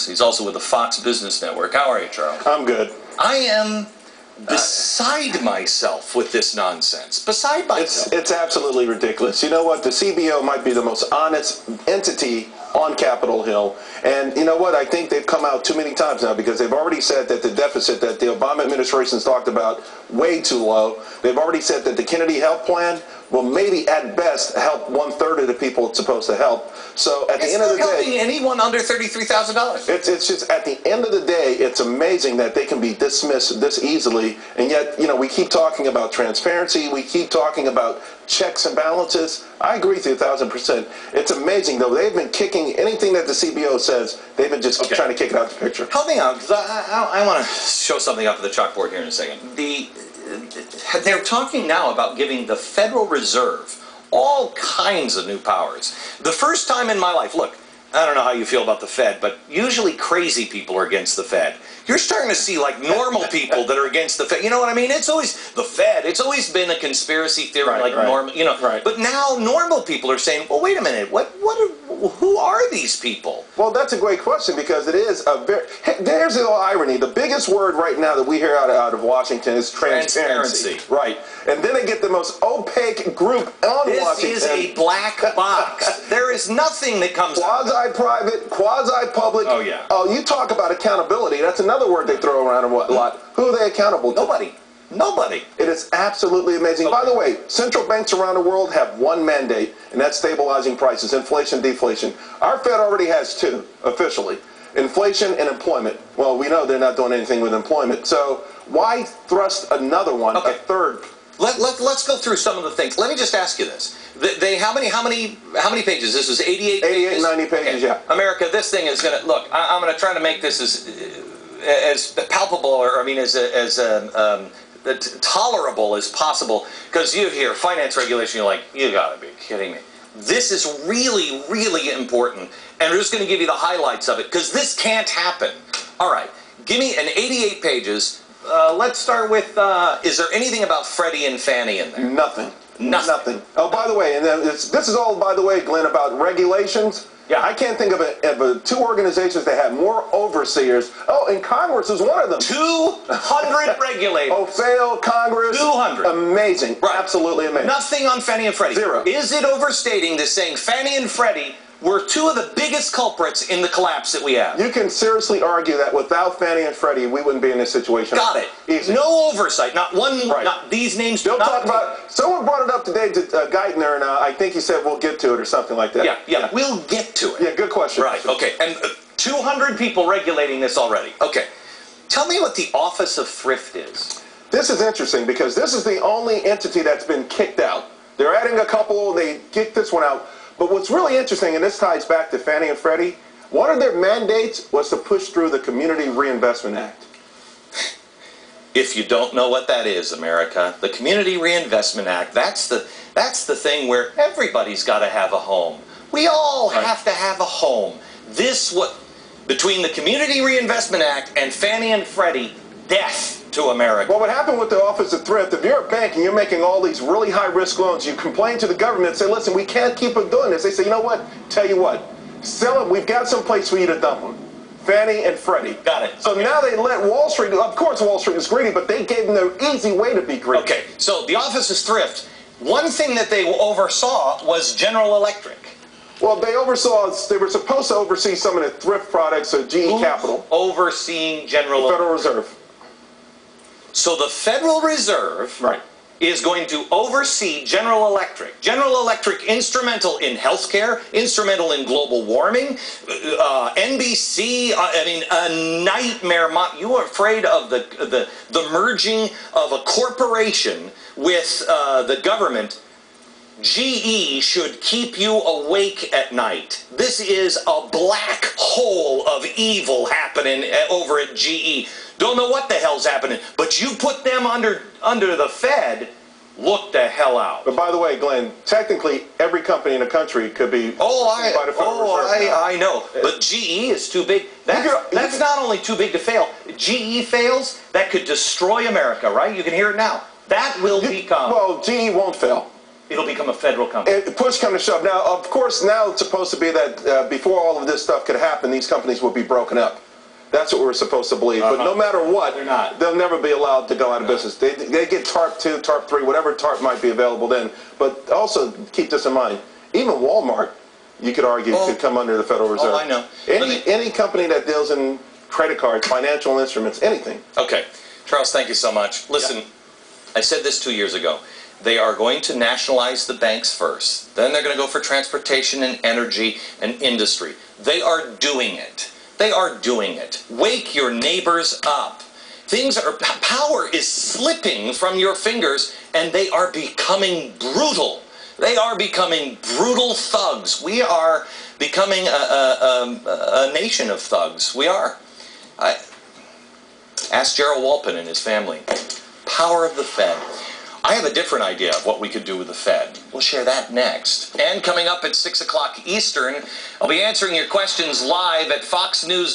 News. He's also with the Fox Business Network. How are you, Charles? I'm good. I am beside myself with this nonsense. Beside myself. It's absolutely ridiculous. You know what? The CBO might be the most honest entity on Capitol Hill. And you know what? I think they've come out too many times now, because they've already said that the deficit that the Obama administration's talked about way too low. They've already said that the Kennedy Health Plan will maybe at best help 1/3 of the people it's supposed to help. So at the end of the day, it's not helping anyone under $33,000. It's just at the end of the day, it's amazing that they can be dismissed this easily. And yet, you know, we keep talking about transparency. We keep talking about checks and balances. I agree with you 1,000%. It's amazing, though. They've been kicking anything that the CBO says. They've been just trying to kick it out of the picture. Help me out, because I want to show something up at the chalkboard here in a second. They're talking now about giving the Federal Reserve all kinds of new powers. The first time in my life, look, I don't know how you feel about the Fed, but usually crazy people are against the Fed. You're starting to see like normal people that are against the Fed. You know what I mean? It's always the Fed. It's always been a conspiracy theory, normal, you know. Right. But now normal people are saying, well, wait a minute, who are these people? Well, that's a great question, because it is a very. There's the irony. The biggest word right now that we hear out of Washington is transparency. Right. And then they get the most opaque group on Washington. This is a black box. There is nothing that comes out. Quasi-private, quasi-public. Oh, yeah. Oh, you talk about accountability. That's another word they throw around a lot. Who are they accountable to? Nobody. Nobody. It is absolutely amazing. Okay. By the way, central banks around the world have one mandate, and that's stabilizing prices, inflation, deflation. Our Fed already has two, officially. Inflation and employment. Well, we know they're not doing anything with employment. So why thrust another one, a third? Let's go through some of the things. Let me just ask you this. How many pages? This was 88 pages? 88, 90 pages, okay. Yeah. America, this thing is going to, look, I'm going to try to make this as palpable, or I mean, as tolerable as possible, because you hear finance regulation, you're like, you gotta be kidding me. This is really, really important, and we're just going to give you the highlights of it, because this can't happen. All right, give me an 88 pages. Let's start with, is there anything about Freddie and Fannie in there? Nothing. Nothing. Oh, by the way, and this is all, by the way, Glenn, about regulations. Yeah, I can't think of two organizations that have more overseers. Oh, and Congress is one of them. 200 regulators. Oh, fail, Congress. 200. Amazing. Right. Absolutely amazing. Nothing on Fannie and Freddie. Zero. Is it overstating this, saying Fannie and Freddie were two of the biggest culprits in the collapse that we have? You can seriously argue that without Fannie and Freddie, we wouldn't be in this situation. Got it. Easy. No oversight. Not one. Right. Not these names. They'll talk about. Someone brought it up today to Geithner, and I think he said we'll get to it or something like that. Yeah. We'll get to it. Yeah. Good question. Right. Okay. And 200 people regulating this already. Okay. Tell me what the Office of Thrift is. This is interesting, because this is the only entity that's been kicked out. They're adding a couple. They kicked this one out. But what's really interesting, and this ties back to Fannie and Freddie, one of their mandates was to push through the Community Reinvestment Act. If you don't know what that is, America, the Community Reinvestment Act, that's the thing where everybody's got to have a home. We all have to have a home. Between the Community Reinvestment Act and Fannie and Freddie, death to America. Well, what happened with the Office of Thrift, if you're a bank and you're making all these really high-risk loans, you complain to the government and say, listen, we can't keep on doing this. They say, you know what? Tell you what. Sell them. We've got some place for you to dump them. Fannie and Freddie. Got it. So now they let Wall Street, of course Wall Street is greedy, but they gave them the easy way to be greedy. Okay, so the Office of Thrift, one thing that they oversaw was General Electric. Well, they were supposed to oversee some of the thrift products of GE Capital. Overseeing General Electric? Federal Reserve. So the Federal Reserve is going to oversee General Electric. General Electric, instrumental in healthcare, instrumental in global warming, NBC, I mean, a nightmare. You are afraid of the merging of a corporation with the government. GE should keep you awake at night. This is a black hole of evil happening over at GE. Don't know what the hell's happening, but you put them under the Fed, look the hell out. But by the way, Glenn, technically every company in the country could be by the Federal Reserve. I know, but GE is too big. That's not only too big to fail. GE fails, that could destroy America, right? You can hear it now. That will become... Well, GE won't fail. it'll become a federal company. Push come to shove. Now, of course, now it's supposed to be that before all of this stuff could happen, these companies will be broken up. That's what we're supposed to believe. But no matter what, They're not. They'll never be allowed to go out of business. They get TARP 2, TARP 3, whatever TARP might be available then. But also keep this in mind. Even Walmart, you could argue, could come under the Federal Reserve. Oh, I know. Any company that deals in credit cards, financial instruments, anything. Okay. Charles, thank you so much. Listen, I said this 2 years ago. They are going to nationalize the banks first. Then they're going to go for transportation and energy and industry. They are doing it. They are doing it. Wake your neighbors up. Power is slipping from your fingers, and they are becoming brutal. They are becoming brutal thugs. We are becoming a nation of thugs. We are. Ask Gerald Walpin and his family. Power of the Fed. I have a different idea of what we could do with the Fed. We'll share that next. And coming up at 6 o'clock Eastern, I'll be answering your questions live at Fox News.